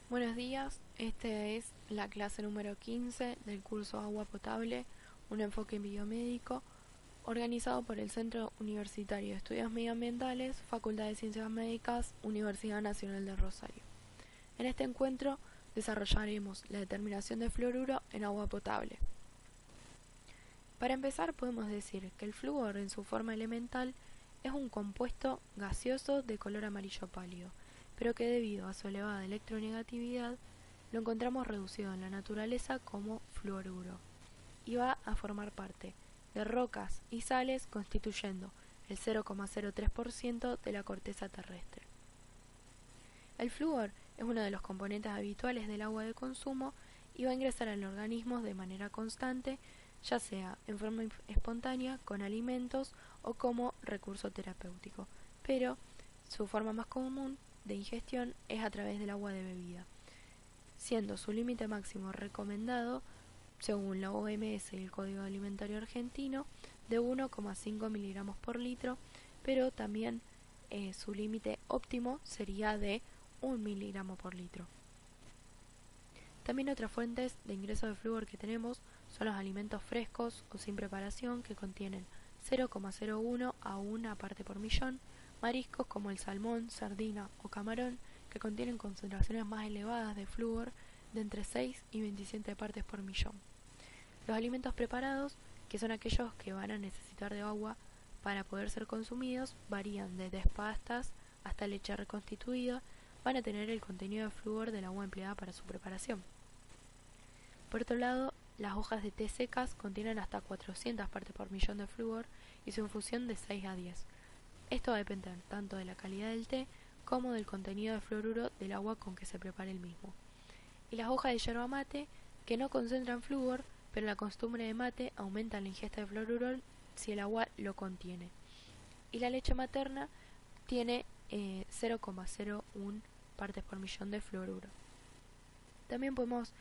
Buenos días, esta es la clase número 15 del curso Agua Potable, un enfoque biomédico, organizado por el Centro Universitario de Estudios Medioambientales, Facultad de Ciencias Médicas, Universidad Nacional de Rosario. En este encuentro desarrollaremos la determinación de fluoruro en agua potable. Para empezar, podemos decir que el flúor en su forma elemental es un compuesto gaseoso de color amarillo pálido, pero que debido a su elevada electronegatividad lo encontramos reducido en la naturaleza como fluoruro y va a formar parte de rocas y sales constituyendo el 0,03% de la corteza terrestre. El flúor es uno de los componentes habituales del agua de consumo y va a ingresar al organismo de manera constante, ya sea en forma espontánea, con alimentos o como recurso terapéutico, pero su forma más común de ingestión es a través del agua de bebida, siendo su límite máximo recomendado, según la OMS y el Código Alimentario Argentino, de 1,5 miligramos por litro, pero también su límite óptimo sería de 1 miligramo por litro. También otras fuentes de ingreso de flúor que tenemos son los alimentos frescos o sin preparación que contienen 0,01 a 1 parte por millón, mariscos como el salmón, sardina o camarón que contienen concentraciones más elevadas de flúor de entre 6 y 27 partes por millón. Los alimentos preparados, que son aquellos que van a necesitar de agua para poder ser consumidos, varían desde pastas hasta leche reconstituida, van a tener el contenido de flúor del agua empleada para su preparación. Por otro lado, las hojas de té secas contienen hasta 400 partes por millón de flúor y su infusión de 6 a 10. Esto va a depender tanto de la calidad del té como del contenido de fluoruro del agua con que se prepare el mismo. Y las hojas de yerba mate, que no concentran flúor, pero la costumbre de mate aumenta la ingesta de fluoruro si el agua lo contiene. Y la leche materna tiene 0,01 partes por millón de fluoruro. También podemos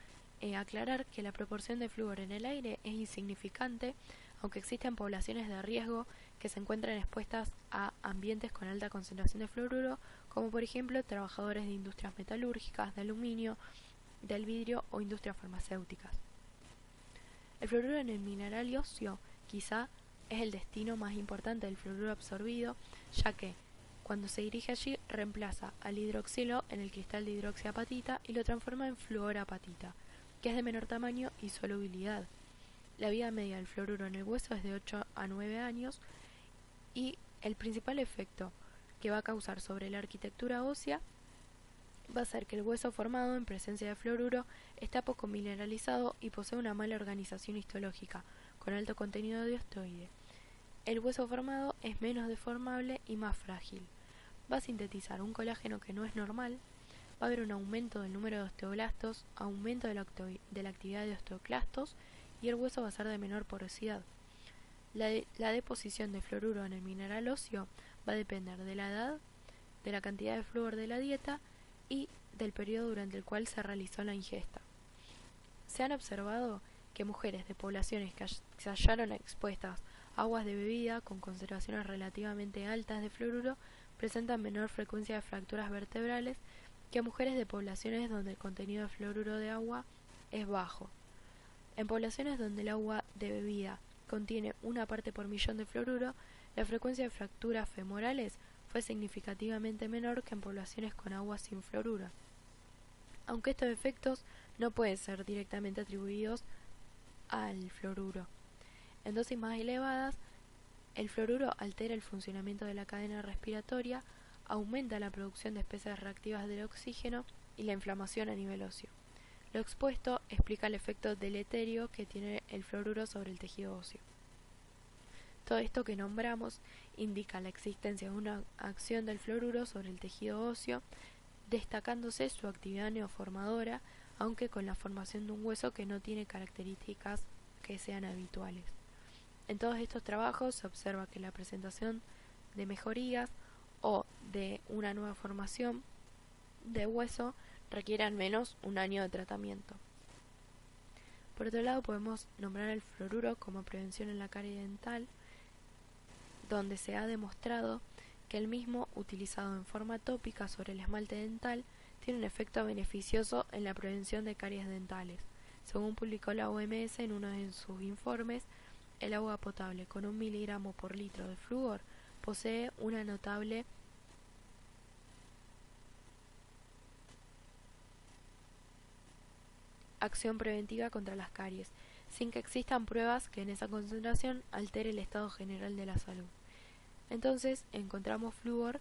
aclarar que la proporción de flúor en el aire es insignificante, aunque existen poblaciones de riesgo que se encuentran expuestas a ambientes con alta concentración de fluoruro, como por ejemplo trabajadores de industrias metalúrgicas, de aluminio, del vidrio o industrias farmacéuticas. El fluoruro en el mineral óseo quizá es el destino más importante del fluoruro absorbido, ya que cuando se dirige allí reemplaza al hidroxilo en el cristal de hidroxiapatita y lo transforma en fluorapatita, que es de menor tamaño y solubilidad. La vida media del fluoruro en el hueso es de 8 a 9 años y el principal efecto que va a causar sobre la arquitectura ósea va a ser que el hueso formado en presencia de fluoruro está poco mineralizado y posee una mala organización histológica, con alto contenido de osteoide. El hueso formado es menos deformable y más frágil. Va a sintetizar un colágeno que no es normal, va a haber un aumento del número de osteoblastos, aumento de la actividad de osteoclastos y el hueso va a ser de menor porosidad. La deposición de fluoruro en el mineral óseo va a depender de la edad, de la cantidad de flúor de la dieta y del periodo durante el cual se realizó la ingesta. Se han observado que mujeres de poblaciones que se hallaron expuestas a aguas de bebida con concentraciones relativamente altas de fluoruro presentan menor frecuencia de fracturas vertebrales que mujeres de poblaciones donde el contenido de fluoruro de agua es bajo. En poblaciones donde el agua de bebida contiene 1 parte por millón de fluoruro, la frecuencia de fracturas femorales fue significativamente menor que en poblaciones con agua sin fluoruro. Aunque estos efectos no pueden ser directamente atribuidos al fluoruro. En dosis más elevadas, el fluoruro altera el funcionamiento de la cadena respiratoria, aumenta la producción de especies reactivas del oxígeno y la inflamación a nivel óseo. Lo expuesto explica el efecto deleterio que tiene el fluoruro sobre el tejido óseo. Todo esto que nombramos indica la existencia de una acción del fluoruro sobre el tejido óseo, destacándose su actividad neoformadora, aunque con la formación de un hueso que no tiene características que sean habituales. En todos estos trabajos se observa que la presentación de mejorías o de una nueva formación de hueso requiere al menos un año de tratamiento. Por otro lado, podemos nombrar el fluoruro como prevención en la carie dental, donde se ha demostrado que el mismo, utilizado en forma tópica sobre el esmalte dental, tiene un efecto beneficioso en la prevención de caries dentales. Según publicó la OMS en uno de sus informes, el agua potable con 1 miligramo por litro de flúor posee una notable acción preventiva contra las caries, sin que existan pruebas que en esa concentración altere el estado general de la salud. Entonces encontramos flúor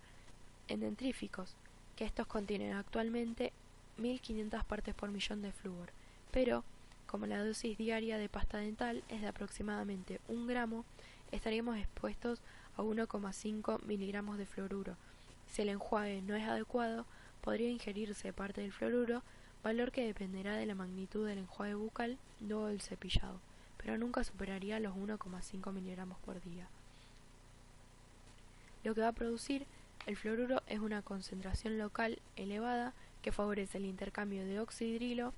en dentríficos, que estos contienen actualmente 1500 partes por millón de flúor, pero como la dosis diaria de pasta dental es de aproximadamente 1 gramo, estaríamos expuestos a 1,5 miligramos de fluoruro. Si el enjuague no es adecuado, podría ingerirse parte del fluoruro, valor que dependerá de la magnitud del enjuague bucal luego del cepillado, pero nunca superaría los 1,5 miligramos por día. Lo que va a producir el fluoruro es una concentración local elevada que favorece el intercambio de oxidrilo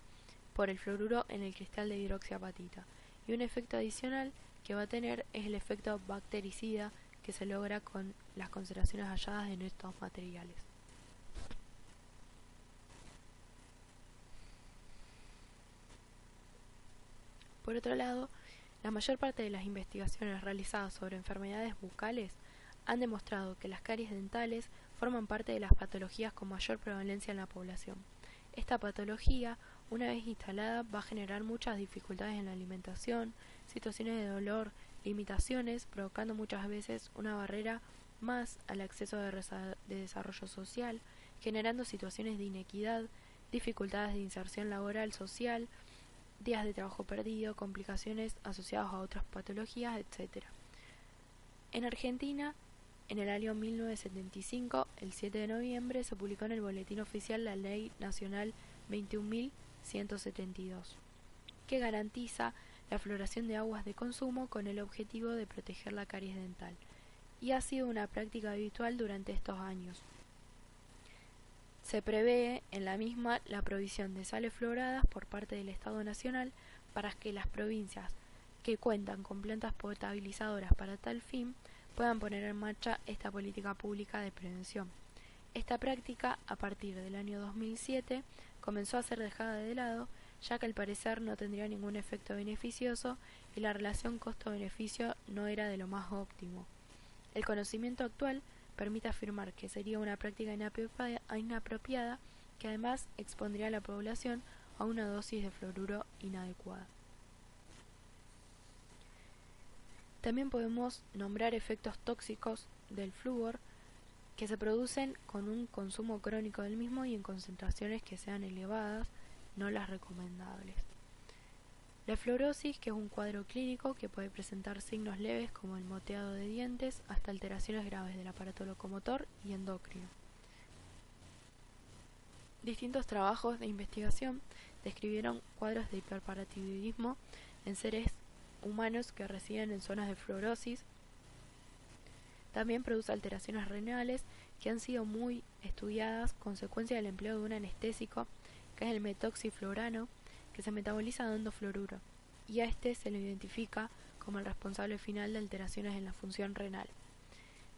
por el fluoruro en el cristal de hidroxiapatita, y un efecto adicional que va a tener es el efecto bactericida que se logra con las concentraciones halladas en estos materiales. Por otro lado, la mayor parte de las investigaciones realizadas sobre enfermedades bucales han demostrado que las caries dentales forman parte de las patologías con mayor prevalencia en la población. Esta patología, una vez instalada, va a generar muchas dificultades en la alimentación, situaciones de dolor, limitaciones, provocando muchas veces una barrera más al acceso de desarrollo social, generando situaciones de inequidad, dificultades de inserción laboral social, días de trabajo perdido, complicaciones asociadas a otras patologías, etc. En Argentina, en el año 1975, el 7 de noviembre, se publicó en el Boletín Oficial la Ley Nacional 21.172, que garantiza la fluoración de aguas de consumo con el objetivo de proteger la caries dental, y ha sido una práctica habitual durante estos años. Se prevé en la misma la provisión de sales fluoradas por parte del Estado Nacional para que las provincias que cuentan con plantas potabilizadoras para tal fin puedan poner en marcha esta política pública de prevención. Esta práctica, a partir del año 2007, comenzó a ser dejada de lado, ya que al parecer no tendría ningún efecto beneficioso y la relación costo-beneficio no era de lo más óptimo. El conocimiento actual permite afirmar que sería una práctica inapropiada que además expondría a la población a una dosis de fluoruro inadecuada. También podemos nombrar efectos tóxicos del flúor que se producen con un consumo crónico del mismo y en concentraciones que sean elevadas, no las recomendables. La fluorosis, que es un cuadro clínico que puede presentar signos leves como el moteado de dientes hasta alteraciones graves del aparato locomotor y endocrino. Distintos trabajos de investigación describieron cuadros de hiperparatiroidismo en seres humanos que residen en zonas de fluorosis. También produce alteraciones renales que han sido muy estudiadas consecuencia del empleo de un anestésico que es el metoxiflurano, que se metaboliza dando fluoruro, y a este se lo identifica como el responsable final de alteraciones en la función renal.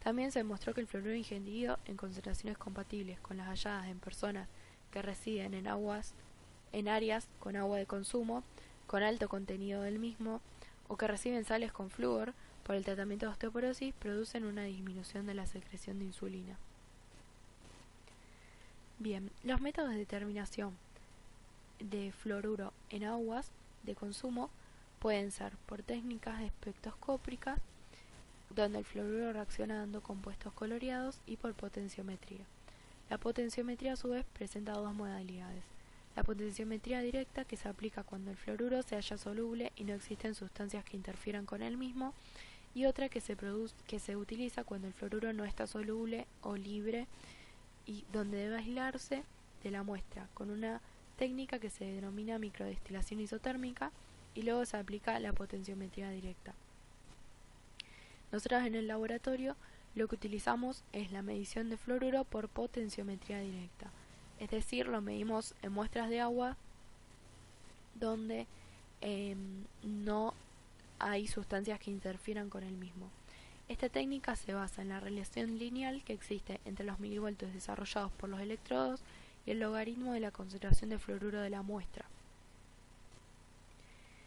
También se demostró que el fluoruro ingerido en concentraciones compatibles con las halladas en personas que residen en áreas con agua de consumo, con alto contenido del mismo, o que reciben sales con flúor por el tratamiento de osteoporosis, producen una disminución de la secreción de insulina. Bien, los métodos de determinación de fluoruro en aguas de consumo pueden ser por técnicas espectroscópicas, donde el fluoruro reacciona dando compuestos coloreados, y por potenciometría. La potenciometría a su vez presenta dos modalidades: la potenciometría directa, que se aplica cuando el fluoruro se halla soluble y no existen sustancias que interfieran con él mismo, y otra que se utiliza cuando el fluoruro no está soluble o libre, y donde debe aislarse de la muestra con una técnica que se denomina microdestilación isotérmica, y luego se aplica la potenciometría directa. Nosotros en el laboratorio lo que utilizamos es la medición de fluoruro por potenciometría directa, es decir, lo medimos en muestras de agua donde no hay sustancias que interfieran con el mismo. Esta técnica se basa en la relación lineal que existe entre los milivoltios desarrollados por los electrodos y el logaritmo de la concentración de fluoruro de la muestra.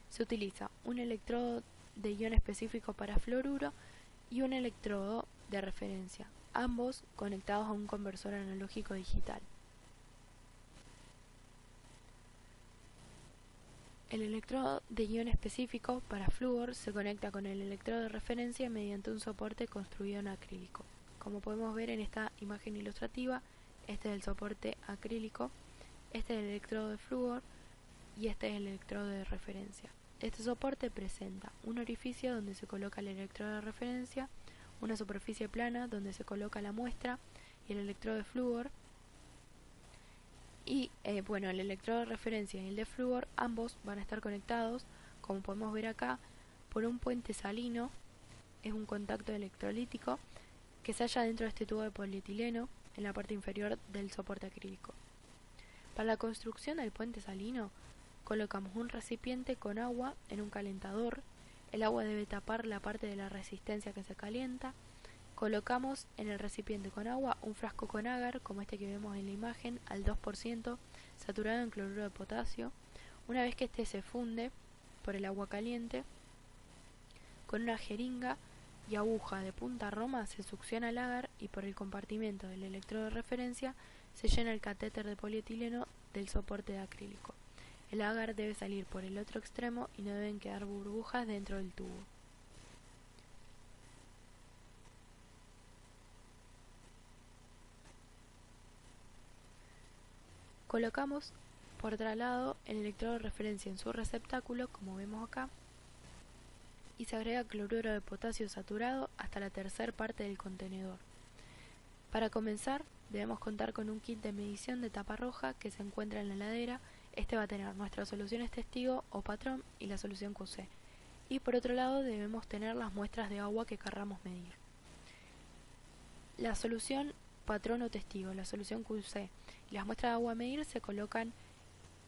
Se utiliza un electrodo de ion específico para fluoruro y un electrodo de referencia, ambos conectados a un conversor analógico digital. El electrodo de ion específico para flúor se conecta con el electrodo de referencia mediante un soporte construido en acrílico. Como podemos ver en esta imagen ilustrativa, este es el soporte acrílico, este es el electrodo de flúor y este es el electrodo de referencia. Este soporte presenta un orificio donde se coloca el electrodo de referencia, una superficie plana donde se coloca la muestra y el electrodo de flúor. Y el electrodo de referencia y el de flúor, ambos van a estar conectados, como podemos ver acá, por un puente salino. Es un contacto electrolítico que se halla dentro de este tubo de polietileno en la parte inferior del soporte acrílico. Para la construcción del puente salino, colocamos un recipiente con agua en un calentador. El agua debe tapar la parte de la resistencia que se calienta. Colocamos en el recipiente con agua un frasco con agar, como este que vemos en la imagen, al 2%, saturado en cloruro de potasio. Una vez que este se funde por el agua caliente, con una jeringa y aguja de punta roma se succiona el agar y por el compartimento del electrodo de referencia se llena el catéter de polietileno del soporte de acrílico. El agar debe salir por el otro extremo y no deben quedar burbujas dentro del tubo. Colocamos por traslado el electrodo de referencia en su receptáculo, como vemos acá, y se agrega cloruro de potasio saturado hasta la tercera parte del contenedor. Para comenzar, debemos contar con un kit de medición de tapa roja que se encuentra en la heladera. Este va a tener nuestras soluciones testigo o patrón y la solución QC. Y por otro lado debemos tener las muestras de agua que querramos medir. La solución patrón o testigo, la solución QC y las muestras de agua a medir se colocan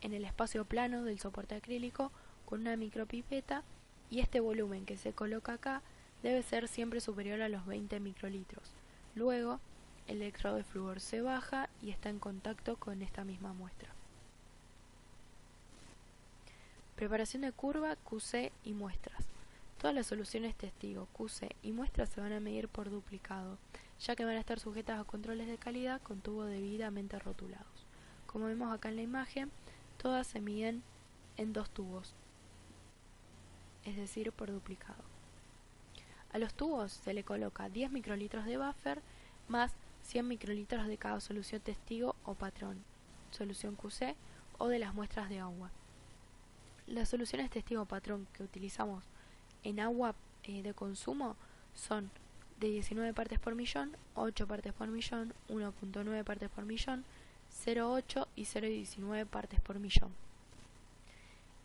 en el espacio plano del soporte acrílico con una micropipeta, y este volumen que se coloca acá debe ser siempre superior a los 20 microlitros. Luego, el electrodo de flúor se baja y está en contacto con esta misma muestra. Preparación de curva, QC y muestras. Todas las soluciones testigo, QC y muestras se van a medir por duplicado, ya que van a estar sujetas a controles de calidad con tubos debidamente rotulados. Como vemos acá en la imagen, todas se miden en 2 tubos, es decir, por duplicado. A los tubos se le coloca 10 microlitros de buffer más 100 microlitros de cada solución testigo o patrón, solución QC o de las muestras de agua. Las soluciones testigo patrón que utilizamos en agua de consumo son de 19 partes por millón, 8 partes por millón, 1.9 partes por millón, 0.8 y 0.19 partes por millón.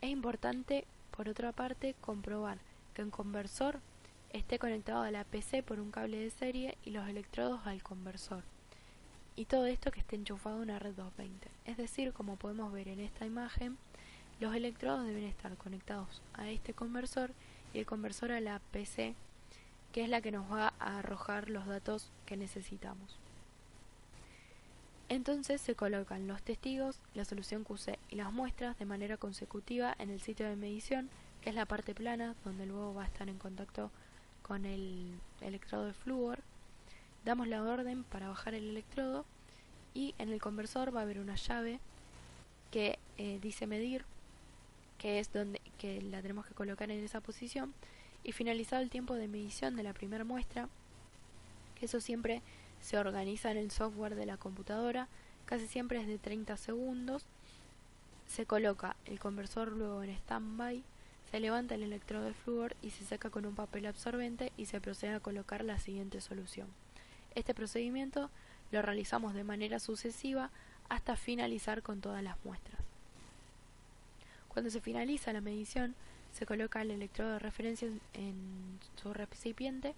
Es importante, por otra parte, comprobar que el conversor esté conectado a la PC por un cable de serie y los electrodos al conversor. Y todo esto que esté enchufado a una red 220. Es decir, como podemos ver en esta imagen, los electrodos deben estar conectados a este conversor y el conversor a la PC, que es la que nos va a arrojar los datos que necesitamos. Entonces se colocan los testigos, la solución QC y las muestras de manera consecutiva en el sitio de medición, que es la parte plana, donde luego va a estar en contacto con el electrodo de flúor. Damos la orden para bajar el electrodo y en el conversor va a haber una llave que dice medir, que es donde que la tenemos que colocar en esa posición, y finalizado el tiempo de medición de la primera muestra, que eso siempre se organiza en el software de la computadora, casi siempre es de 30 segundos, se coloca el conversor luego en stand-by, se levanta el electrodo de flúor y se seca con un papel absorbente y se procede a colocar la siguiente solución. Este procedimiento lo realizamos de manera sucesiva hasta finalizar con todas las muestras. Cuando se finaliza la medición, se coloca el electrodo de referencia en su recipiente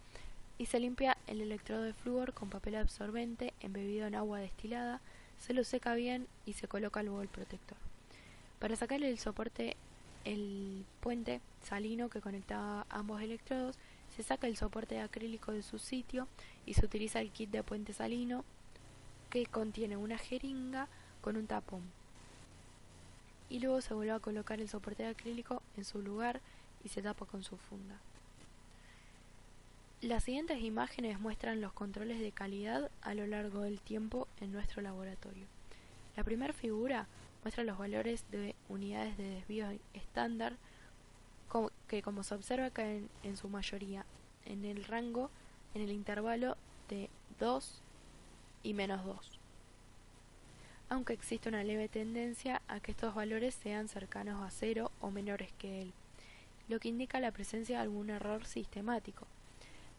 y se limpia el electrodo de flúor con papel absorbente embebido en agua destilada, se lo seca bien y se coloca luego el protector. Para sacarle el soporte, el puente salino que conectaba ambos electrodos, se saca el soporte acrílico de su sitio y se utiliza el kit de puente salino, que contiene una jeringa con un tapón. Y luego se vuelve a colocar el soporte de acrílico en su lugar y se tapa con su funda. Las siguientes imágenes muestran los controles de calidad a lo largo del tiempo en nuestro laboratorio. La primera figura muestra los valores de unidades de desvío estándar que, como se observa, caen en su mayoría en el rango, en el intervalo de 2 y menos 2, aunque existe una leve tendencia a que estos valores sean cercanos a 0 o menores que él, lo que indica la presencia de algún error sistemático.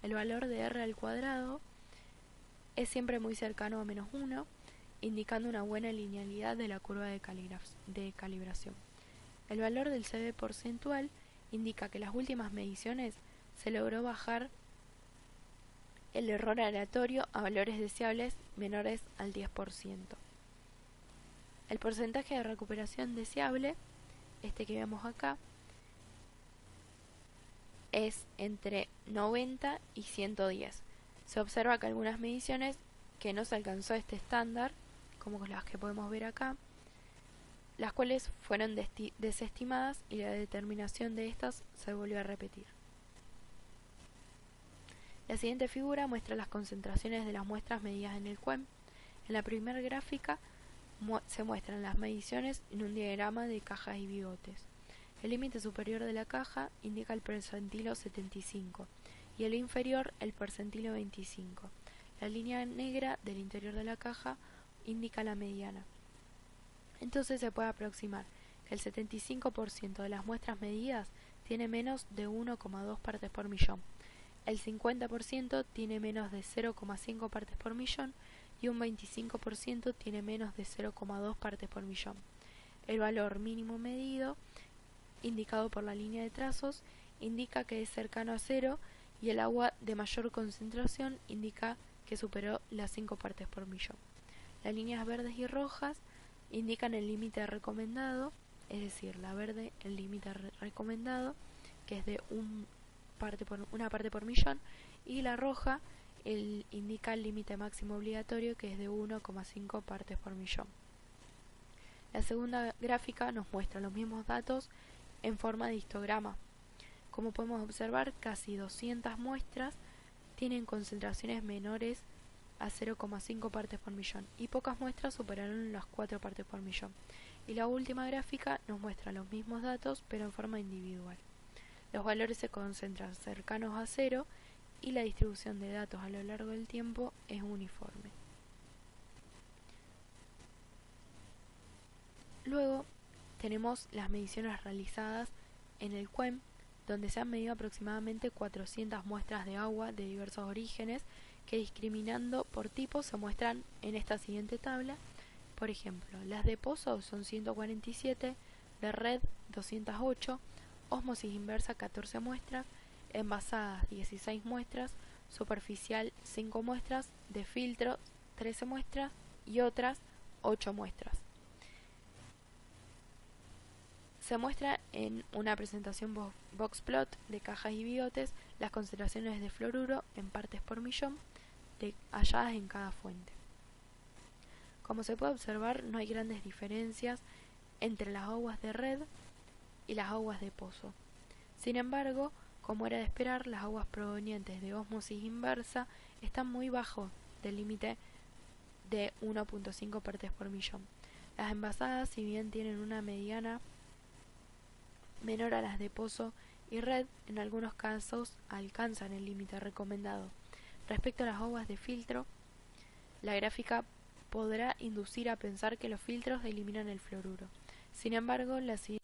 El valor de r al cuadrado es siempre muy cercano a menos 1, indicando una buena linealidad de la curva de calibración. El valor del CB porcentual indica que en las últimas mediciones se logró bajar el error aleatorio a valores deseables menores al 10%. El porcentaje de recuperación deseable, este que vemos acá, es entre 90 y 110. Se observa que algunas mediciones que no se alcanzó este estándar, como las que podemos ver acá, las cuales fueron desestimadas y la determinación de estas se volvió a repetir. La siguiente figura muestra las concentraciones de las muestras medidas en el QUEM. En la primera gráfica se muestran las mediciones en un diagrama de cajas y bigotes. El límite superior de la caja indica el percentilo 75 y el inferior el percentilo 25. La línea negra del interior de la caja indica la mediana. Entonces se puede aproximar que el 75% de las muestras medidas tiene menos de 1,2 partes por millón, el 50% tiene menos de 0,5 partes por millón y un 25% tiene menos de 0,2 partes por millón. El valor mínimo medido, indicado por la línea de trazos, indica que es cercano a 0 y el agua de mayor concentración indica que superó las 5 partes por millón. Las líneas verdes y rojas indican el límite recomendado, es decir, la verde el límite recomendado, que es de una parte por millón, y la roja indica el límite máximo obligatorio, que es de 1,5 partes por millón. La segunda gráfica nos muestra los mismos datos en forma de histograma. Como podemos observar, casi 200 muestras tienen concentraciones menores a 0,5 partes por millón y pocas muestras superaron las 4 partes por millón. Y la última gráfica nos muestra los mismos datos pero en forma individual. Los valores se concentran cercanos a 0 y la distribución de datos a lo largo del tiempo es uniforme. Luego tenemos las mediciones realizadas en el QUEM, donde se han medido aproximadamente 400 muestras de agua de diversos orígenes que, discriminando por tipo, se muestran en esta siguiente tabla. Por ejemplo, las de pozo son 147, de red 208, ósmosis inversa 14 muestras, envasadas 16 muestras, superficial 5 muestras, de filtro 13 muestras y otras 8 muestras. Se muestra en una presentación boxplot de cajas y bigotes las concentraciones de fluoruro en partes por millón halladas en cada fuente. Como se puede observar, no hay grandes diferencias entre las aguas de red y las aguas de pozo. Sin embargo, como era de esperar, las aguas provenientes de ósmosis inversa están muy bajo del límite de 1,5 partes por millón. Las envasadas, si bien tienen una mediana menor a las de pozo y red, en algunos casos alcanzan el límite recomendado. Respecto a las aguas de filtro, la gráfica podrá inducir a pensar que los filtros eliminan el fluoruro. Sin embargo, la siguiente